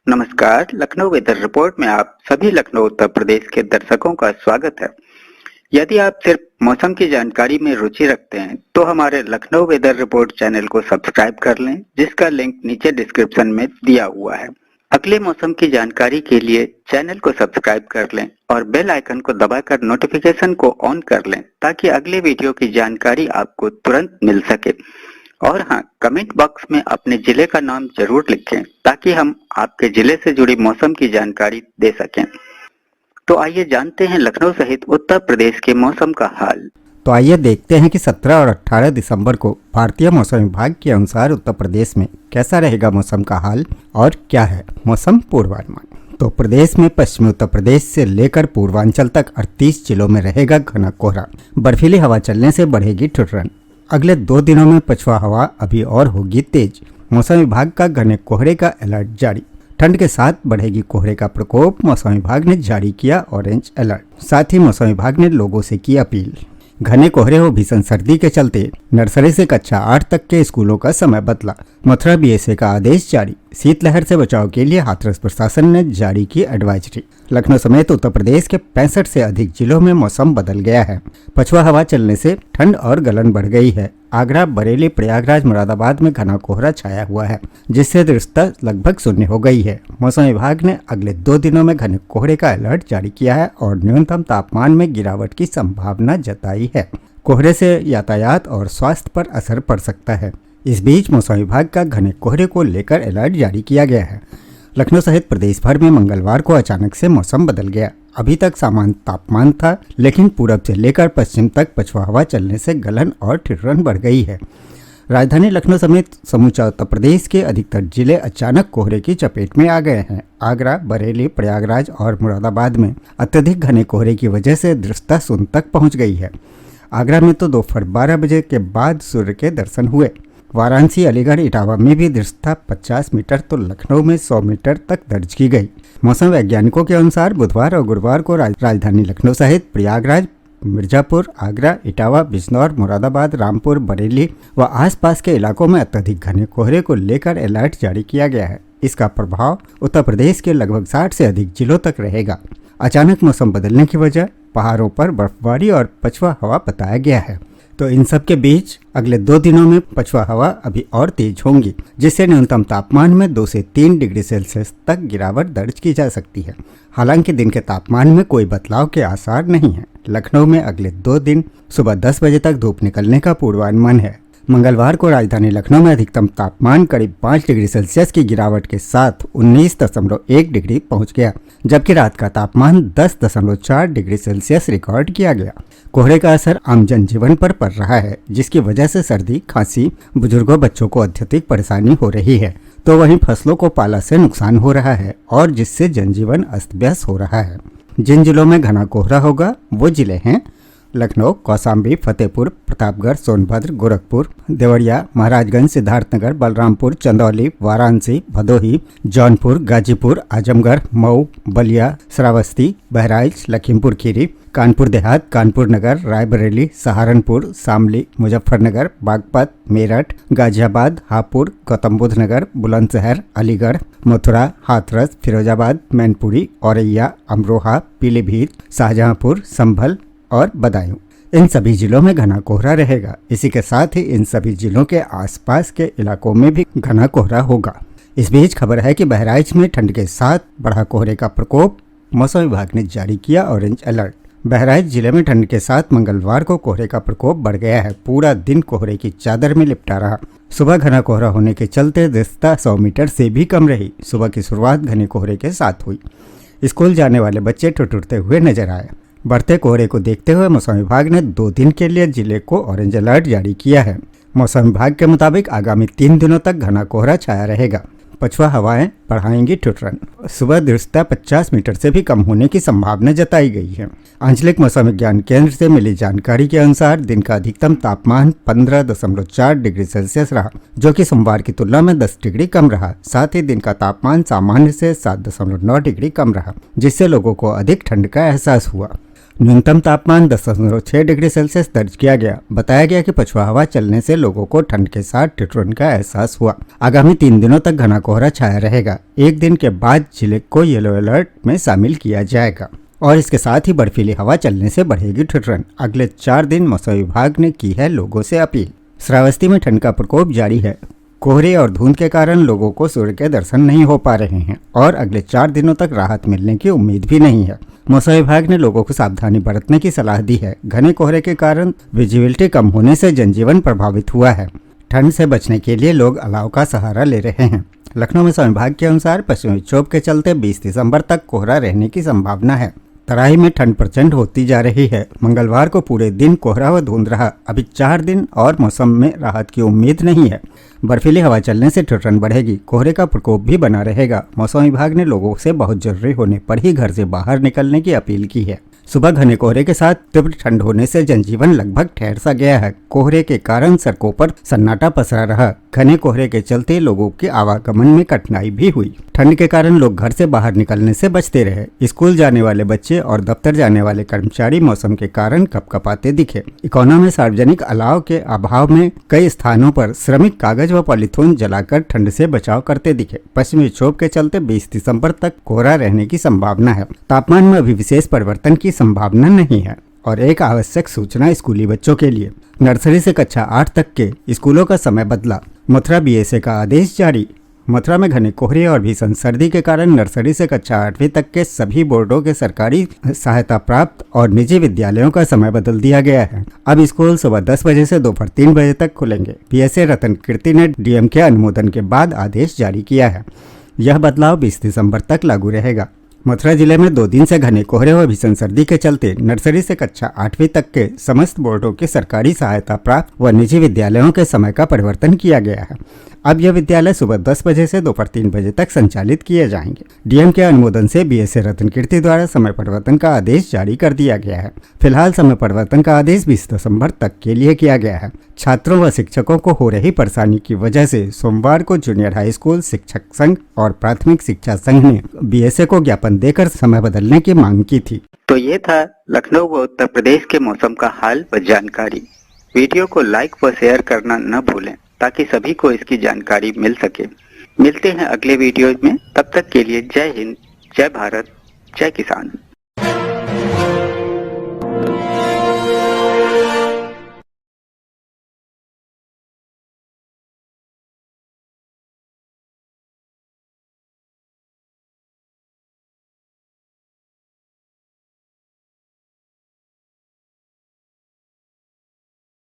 नमस्कार। Lucknow weather report में आप सभी लखनऊ उत्तर प्रदेश के दर्शकों का स्वागत है। यदि आप सिर्फ मौसम की जानकारी में रुचि रखते हैं तो हमारे लखनऊ वेदर रिपोर्ट चैनल को सब्सक्राइब कर लें, जिसका लिंक नीचे डिस्क्रिप्शन में दिया हुआ है। अगले मौसम की जानकारी के लिए चैनल को सब्सक्राइब कर लें और बेल आइकन को दबाकर नोटिफिकेशन को ऑन कर लें ताकि अगले वीडियो की जानकारी आपको तुरंत मिल सके। और हाँ, कमेंट बॉक्स में अपने जिले का नाम जरूर लिखें ताकि हम आपके जिले से जुड़ी मौसम की जानकारी दे सकें। तो आइए जानते हैं लखनऊ सहित उत्तर प्रदेश के मौसम का हाल। तो आइए देखते हैं कि 17 और 18 दिसंबर को भारतीय मौसम विभाग के अनुसार उत्तर प्रदेश में कैसा रहेगा मौसम का हाल और क्या है मौसम पूर्वानुमान। तो प्रदेश में पश्चिमी उत्तर प्रदेश से लेकर पूर्वांचल तक 38 जिलों में रहेगा घना कोहरा। बर्फीली हवा चलने से बढ़ेगी ठिठुरन। अगले 2 दिनों में पछुआ हवा अभी और होगी तेज। मौसम विभाग का घने कोहरे का अलर्ट जारी। ठंड के साथ बढ़ेगी कोहरे का प्रकोप। मौसम विभाग ने जारी किया ऑरेंज अलर्ट। साथ ही मौसम विभाग ने लोगों से की अपील। घने कोहरे और भीषण सर्दी के चलते नर्सरी से कक्षा 8 तक के स्कूलों का समय बदला। मथुरा बीएसए का आदेश जारी। शीतलहर से बचाव के लिए हाथरस प्रशासन ने जारी की एडवाइजरी। लखनऊ समेत उत्तर प्रदेश के 65 से अधिक जिलों में मौसम बदल गया है। पछुआ हवा चलने से ठंड और गलन बढ़ गई है। आगरा, बरेली, प्रयागराज, मुरादाबाद में घना कोहरा छाया हुआ है, जिससे दृश्यता लगभग शून्य हो गई है। मौसम विभाग ने अगले 2 दिनों में घने कोहरे का अलर्ट जारी किया है और न्यूनतम तापमान में गिरावट की संभावना जताई है। कोहरे से यातायात और स्वास्थ्य पर असर पड़ सकता है। इस बीच मौसम विभाग का घने कोहरे को लेकर अलर्ट जारी किया गया है। लखनऊ सहित प्रदेश भर में मंगलवार को अचानक से मौसम बदल गया। अभी तक सामान्य तापमान था, लेकिन पूरब से लेकर पश्चिम तक पछुआ हवा चलने से गलन और ठिठुरन बढ़ गई है। राजधानी लखनऊ समेत समूचा उत्तर प्रदेश के अधिकतर जिले अचानक कोहरे की चपेट में आ गए हैं। आगरा, बरेली, प्रयागराज और मुरादाबाद में अत्यधिक घने कोहरे की वजह से दृश्यता शून्य तक पहुंच गई है। आगरा में तो दोपहर 12 बजे के बाद सूर्य के दर्शन हुए। वाराणसी, अलीगढ़, इटावा में भी दृश्यता 50 मीटर तो लखनऊ में 100 मीटर तक दर्ज की गई। मौसम वैज्ञानिकों के अनुसार बुधवार और गुरुवार को राजधानी लखनऊ सहित प्रयागराज, मिर्जापुर, आगरा, इटावा, बिजनौर, मुरादाबाद, रामपुर, बरेली व आसपास के इलाकों में अत्यधिक घने कोहरे को लेकर अलर्ट जारी किया गया है। इसका प्रभाव उत्तर प्रदेश के लगभग 60 से अधिक जिलों तक रहेगा। अचानक मौसम बदलने की वजह पहाड़ों पर बर्फबारी और पछुआ हवा बताया गया है। तो इन सब के बीच अगले 2 दिनों में पछुआ हवा अभी और तेज होंगी, जिससे न्यूनतम तापमान में 2 से 3 डिग्री सेल्सियस तक गिरावट दर्ज की जा सकती है। हालांकि दिन के तापमान में कोई बदलाव के आसार नहीं है। लखनऊ में अगले 2 दिन सुबह 10 बजे तक धूप निकलने का पूर्वानुमान है। मंगलवार को राजधानी लखनऊ में अधिकतम तापमान करीब 5 डिग्री सेल्सियस की गिरावट के साथ 19.1 डिग्री पहुंच गया, जबकि रात का तापमान 10.4 डिग्री सेल्सियस रिकॉर्ड किया गया। कोहरे का असर आम जनजीवन पर पड़ रहा है, जिसकी वजह से सर्दी, खांसी, बुजुर्गों, बच्चों को अत्यधिक परेशानी हो रही है। तो वहीं फसलों को पाला से नुकसान हो रहा है और जिससे जनजीवन अस्त व्यस्त हो रहा है। जिन जिलों में घना कोहरा होगा वो जिले हैं लखनऊ, कौशाम्बी, फतेहपुर, प्रतापगढ़, सोनभद्र, गोरखपुर, देवरिया, महाराजगंज, सिद्धार्थनगर, बलरामपुर, चंदौली, वाराणसी, भदोही, जौनपुर, गाजीपुर, आजमगढ़, मऊ, बलिया, श्रावस्ती, बहराइच, लखीमपुर खीरी, कानपुर देहात, कानपुर नगर, रायबरेली, सहारनपुर, शामली, मुजफ्फरनगर, बागपत, मेरठ, गाजियाबाद, हापुड़, गौतम बुद्ध नगर, बुलंदशहर, अलीगढ़, मथुरा, हाथरस, फिरोजाबाद, मैनपुरी, औरैया, अमरोहा, पीलीभीत, शाहजहांपुर, संभल और बदायूं, इन सभी जिलों में घना कोहरा रहेगा। इसी के साथ ही इन सभी जिलों के आसपास के इलाकों में भी घना कोहरा होगा। इस बीच खबर है कि बहराइच में ठंड के साथ बढ़ा कोहरे का प्रकोप। मौसम विभाग ने जारी किया ऑरेंज अलर्ट। बहराइच जिले में ठंड के साथ मंगलवार को कोहरे का प्रकोप बढ़ गया है। पूरा दिन कोहरे की चादर में लिपटा रहा। सुबह घना कोहरा होने के चलते दृश्यता 100 मीटर से भी कम रही। सुबह की शुरुआत घने कोहरे के साथ हुई। स्कूल जाने वाले बच्चे ठिठुरते हुए नजर आए। बढ़ते कोहरे को देखते हुए मौसम विभाग ने 2 दिन के लिए जिले को ऑरेंज अलर्ट जारी किया है। मौसम विभाग के मुताबिक आगामी 3 दिनों तक घना कोहरा छाया रहेगा। पछुआ हवाएं बढ़ाएंगी ठिठुरन। सुबह दृश्यता 50 मीटर से भी कम होने की संभावना जताई गई है। आंचलिक मौसम विज्ञान केंद्र से मिली जानकारी के अनुसार दिन का अधिकतम तापमान 15.4 डिग्री सेल्सियस रहा, जो कि सोमवार की तुलना में 10 डिग्री कम रहा। साथ ही दिन का तापमान सामान्य से 7.9 डिग्री कम रहा, जिससे लोगों को अधिक ठंड का एहसास हुआ। न्यूनतम तापमान 10.6 डिग्री सेल्सियस दर्ज किया गया। बताया गया कि पछुआ हवा चलने से लोगों को ठंड के साथ ठिठुरन का एहसास हुआ। आगामी 3 दिनों तक घना कोहरा छाया रहेगा। एक दिन के बाद जिले को येलो अलर्ट में शामिल किया जाएगा और इसके साथ ही बर्फीली हवा चलने से बढ़ेगी ठिठुरन। अगले 4 दिन मौसम विभाग ने की है लोगों से अपील। श्रावस्ती में ठंड का प्रकोप जारी है। कोहरे और धुंध के कारण लोगों को सूर्य के दर्शन नहीं हो पा रहे हैं और अगले 4 दिनों तक राहत मिलने की उम्मीद भी नहीं है। मौसम विभाग ने लोगों को सावधानी बरतने की सलाह दी है। घने कोहरे के कारण विजिबिलिटी कम होने से जनजीवन प्रभावित हुआ है। ठंड से बचने के लिए लोग अलाव का सहारा ले रहे हैं। लखनऊ मौसम विभाग के अनुसार पश्चिमी विक्षोभ के चलते 20 दिसंबर तक कोहरा रहने की संभावना है। तराई में ठंड प्रचंड होती जा रही है। मंगलवार को पूरे दिन कोहरा व धुंध रहा। अभी 4 दिन और मौसम में राहत की उम्मीद नहीं है। बर्फीली हवा चलने से ठिठुरन बढ़ेगी। कोहरे का प्रकोप भी बना रहेगा। मौसम विभाग ने लोगों से बहुत जरूरी होने पर ही घर से बाहर निकलने की अपील की है। सुबह घने कोहरे के साथ तीव्र ठंड होने से जनजीवन लगभग ठहर सा गया है। कोहरे के कारण सड़कों पर सन्नाटा पसरा रहा। घने कोहरे के चलते लोगों के आवागमन में कठिनाई भी हुई। ठंड के कारण लोग घर से बाहर निकलने से बचते रहे। स्कूल जाने वाले बच्चे और दफ्तर जाने वाले कर्मचारी मौसम के कारण कपकपाते दिखे। इकोनॉमी में सार्वजनिक अलाव के अभाव में कई स्थानों पर श्रमिक कागज व पॉलीथीन जलाकर ठंड से बचाव करते दिखे। पश्चिमी विक्षोभ के चलते 20 दिसंबर तक कोहरा रहने की संभावना है। तापमान में अभी विशेष परिवर्तन की संभावना नहीं है। और एक आवश्यक सूचना स्कूली बच्चों के लिए। नर्सरी से कक्षा 8 तक के स्कूलों का समय बदला। मथुरा बीएसए का आदेश जारी। मथुरा में घने कोहरे और भीषण सर्दी के कारण नर्सरी से कक्षा 8वीं तक के सभी बोर्डों के सरकारी सहायता प्राप्त और निजी विद्यालयों का समय बदल दिया गया है। अब स्कूल सुबह 10 बजे से दोपहर 3 बजे तक खुलेंगे। बीएसए रतन कीर्ति ने डीएम के अनुमोदन के बाद आदेश जारी किया है। यह बदलाव 20 दिसंबर तक लागू रहेगा। मथुरा जिले में 2 दिन से घने कोहरे व भीषण सर्दी के चलते नर्सरी से कक्षा 8वीं तक के समस्त बोर्डों के सरकारी सहायता प्राप्त व निजी विद्यालयों के समय का परिवर्तन किया गया है। अब यह विद्यालय सुबह 10 बजे से दोपहर 3 बजे तक संचालित किए जाएंगे। डीएम के अनुमोदन से बीएसए रतन कीर्ति द्वारा समय परिवर्तन का आदेश जारी कर दिया गया है। फिलहाल समय परिवर्तन का आदेश 20 दिसंबर तक के लिए किया गया है। छात्रों व शिक्षकों को हो रही परेशानी की वजह से सोमवार को जूनियर हाई स्कूल शिक्षक संघ और प्राथमिक शिक्षा संघ ने बीएसए को ज्ञापन देकर समय बदलने की मांग की थी। तो ये था लखनऊ व उत्तर प्रदेश के मौसम का हाल व जानकारी। वीडियो को लाइक व शेयर करना न भूलें ताकि सभी को इसकी जानकारी मिल सके। मिलते हैं अगले वीडियो में। तब तक के लिए जय हिंद, जय भारत, जय किसान।